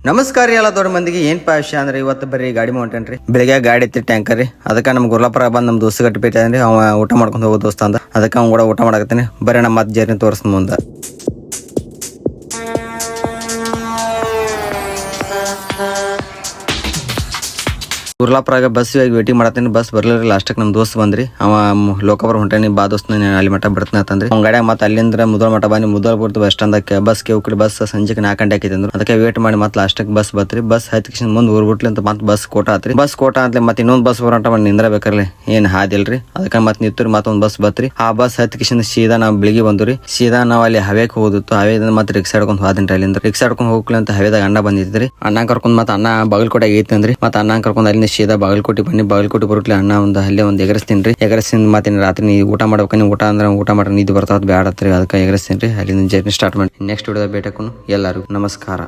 ನಮಸ್ಕಾರ ಎಲ್ಲ ದೊಡ್ಡ ಮಂದಿಗೆ ಏನಪ್ಪ ವಿಷಯ ಅಂದ್ರೆ ಇವತ್ತು ಬರ್ರಿ ಗಾಡಿ ಹೊಂಟೇನ್ರಿ. ಬೆಳಿಗ್ಗೆ ಗಾಡಿ ಐತಿ ಟ್ಯಾಂಕರ್ ರೀ. ಅದಕ್ಕೆ ನಮ್ಮ ಗುರ್ಲಾಪುರ ಬಂದು ನಮ್ಮ ದೋಸ್ತ ಗಟ್ಟಿ ಬೇಟೆ ಅವ ಊಟ ಮಾಡ್ಕೊಂಡು ಹೋಗೋ ದೋಸ್ತ ಅಂದ. ಅದಕ್ಕೆ ಅವ್ನು ಕೂಡ ಊಟ ಮಾಡಕತ್ತೀನಿ. ಬರೀ ನಮ್ಮ ಮತ್ತೆ ಜರ್ನಿ ತೋರಿಸ್ ಮುಂದೆ. ಗುರ್ಲಾಪುರಾಗ ಬಸ್ ಇವಾಗ ವೇಟಿಂಗ್ ಮಾಡತ್ತೀನಿ. ಬಸ್ ಬರ್ಲಿಲ್ಲ. ಲಾಸ್ಟಕ್ಕೆ ನಮ್ಮ ದೋಸ್ತ್ ಬಂದ್ರಿ. ಅವ ಲೋಕಾಪುರ ಹೊಂಟಾನಿ. ಬಾ ದೋಸ್ತ ಅಲ್ಲಿ ಮಠ ಬಿಡ್ತೀನಿ ಅಂತಂದ್ರಿ. ಅವ್ನ ಗಾಡಿಯಾಗ ಮತ್ತೆ ಅಲ್ಲಿಂದ ಮುದೋಳ ಮಠ ಬನ್ನಿ. ಮುದೋಳ ಬರ್ತು ಬಸ್ ಸ್ಟಾಂಡಕ್ಕೆ ಬಸ್ ಹೋಗ್ರಿ. ಬಸ್ ಸಂಜೆಗೆ 4 ಗಂಟೆ ಆಕೈತಿ ಅಂದ್ರು. ಅದಕ್ಕೆ ವೇಟ್ ಮಾಡಿ ಮತ್ತೆ ಲಾಸ್ಟಕ್ಕೆ ಬಸ್ ಬತ್ರಿ. ಬಸ್ ಹತ್ತಿಕ್ಷನ್ ಮುಂದೆ ಊರ್ಬಿಟ್ಲಿ ಅಂತ ಮತ್ತೆ ಬಸ್ ಕೋಟ ಆತ್ರಿ. ಬಸ್ ಕೋಟ ಅಂತಲೇ ಮತ್ತೆ ಇನ್ನೊಂದು ಬಸ್ ಬರೋಂಟ ಮಾಡಿ ನಿಂದ್ರ ಬೇಕಾರ್ಲಿ ಏನ್ ಹಾದಿಲ್ರಿ. ಅದಕ್ಕೆ ಮತ್ತೆ ನಿಂತ್ರಿ ಮತ್ತೊಂದು ಬಸ್ ಬತ್ರಿ. ಆ ಬಸ್ ಹತ್ತಿಕ್ಷನ್ ಸೀದಾ ನಾವು ಬೆಳಿಗ್ಗೆ ಬಂದ್ರಿ. ಸೀದಾ ನಾವು ಅಲ್ಲಿ ಹವೇಕ್ ಹೋಗುದಿತ್ತು. ಹವೇದಿಂದ ಮತ್ತೆ ರಿಕ್ಷಾ ಹಿಡ್ಕೊಂಡು ಹೋದ್ರಿ. ಅಲ್ಲಿಂದ ರಿಕ್ಷಾ ಹಿಡ್ಕೊಂಡು ಹೋಗ್ಲಿ ಅಂತ ಹವೇದಾಗ ಅಣ್ಣ ಬಂದಿದ್ರಿ. ಅಣ್ಣ ಕರ್ಕೊಂಡ್ ಮತ್ತೆ ಅಣ್ಣ ಬಾಗಲಕೋಟೆ ಐತಿ ಅಂದ್ರಿ. ಮತ್ತೆ ಅಣ್ಣ ಕರ್ಕೊಂಡ್ ಅಲ್ಲಿಂದ ಸೀದಾ ಬಾಗಲಕೋಟೆ ಬನ್ನಿ. ಬಾಗಲಕೋಟೆ ಬರುತ್ತಲಿ ಅಣ್ಣ ಒಂದು ಅಲ್ಲೇ ಒಂದು ಎಗರಿಸ್ತೀನಿ. ಎಗರಿಸಿಂದ ಮತ್ತೆ ರಾತ್ರಿ ನೀವು ಊಟ ಮಾಡ್ಬೇಕು. ಊಟ ಅಂದ್ರೆ ಊಟ ಮಾಡ್ರಿ ನಿದ್ದು ಬರ್ತಾವ ಬ್ಯಾಡತ್ರಿ. ಅದಕ್ಕೆ ಎಗರಿಸ್ತೀನಿ. ಅಲ್ಲಿಂದ ಜರ್ನಿ ಸ್ಟಾರ್ಟ್ ಮಾಡಿ ನೆಕ್ಸ್ಟ್ ವಿಡಿಯೋದ ಭೇಟಿ ಎಲ್ಲರಿಗೂ ನಮಸ್ಕಾರ.